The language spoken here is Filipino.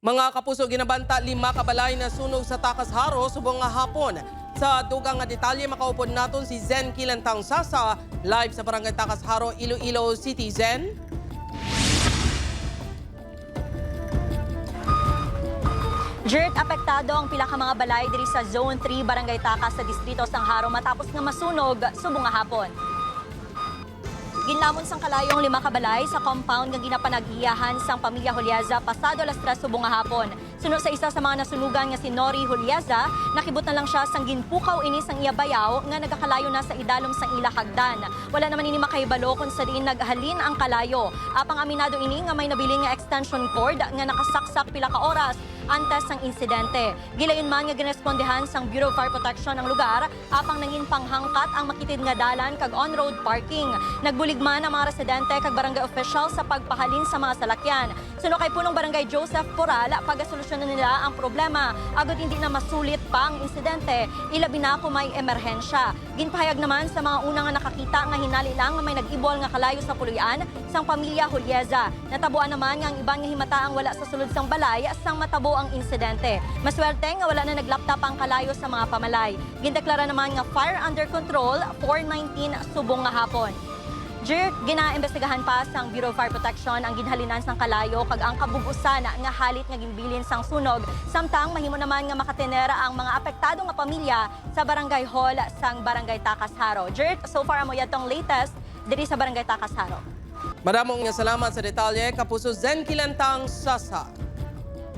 Mga kapuso, ginabanta 5 kabalay na sunog sa Takas Haro subong nga hapon. Sa dugang nga detalye, makaupod naton si Zen Kilantang Sasa, live sa Barangay Takas Haro, Iloilo City. Zen? Jert, apektado ang pila ka mga balay diri sa Zone 3 Barangay Takas sa distrito sang Haro matapos nga masunog subong nga hapon. Ginlamon sang kalayong 5 kabalay sa compound nga ginapanag-iyahan sang pamilya Juliaza pasado alas 3 subong nga hapon. Suno sa isa sa mga nasunugan nga si Nori Juliaza, nakibot na lang siya sang ginpukaw ini sang iya bayaw nga nagakalayo na sa idalom sang ila hagdan. Wala naman ini makahibalo kung sa diin naghalin ang kalayo. Apang aminado ini nga may nabili nga extension cord nga nakasaksak pila ka oras antes sang insidente. Gilayon man nga girespondehan sang Bureau of Fire Protection ang lugar, apang nangin panghangkat ang makitid nga dalan kag on-road parking. Nagbulig man ang mga residente kag barangay official sa pagpahalin sa mga salakyan. Suno kay punong barangay Joseph Poral, pagasolusyonan nila ang problema agad hindi na masulit pa ang insidente, ilabi na kung may emerhensya. Ginpahayag naman sa mga unang nga nakakita nga hinali lang nga may nag-ibol nga kalayo sa puluyan sang pamilya Juliaza. Natabuan naman nga ang ibang nga himata ang wala sa sulod sang balay sang matabo ang insidente. Maswerte nga wala na naglaptap ang kalayo sa mga pamalay. Gindeklara naman nga fire under control 4:19 subong nga hapon. Jert, ginaimbestigahan pa sang Bureau of Fire Protection ang ginhalinan sang kalayo kag ang kabubusan nga halit nga ginbilin sang sunog. Samtang mahimo naman nga makatenera ang mga apektado nga pamilya sa Barangay Hall sang Barangay Takas Haro. Jert, so far amo yatong latest diri sa Barangay Takas Haro. Maramong salamat sa detalye, kapuso Zen Kilantang Sasa.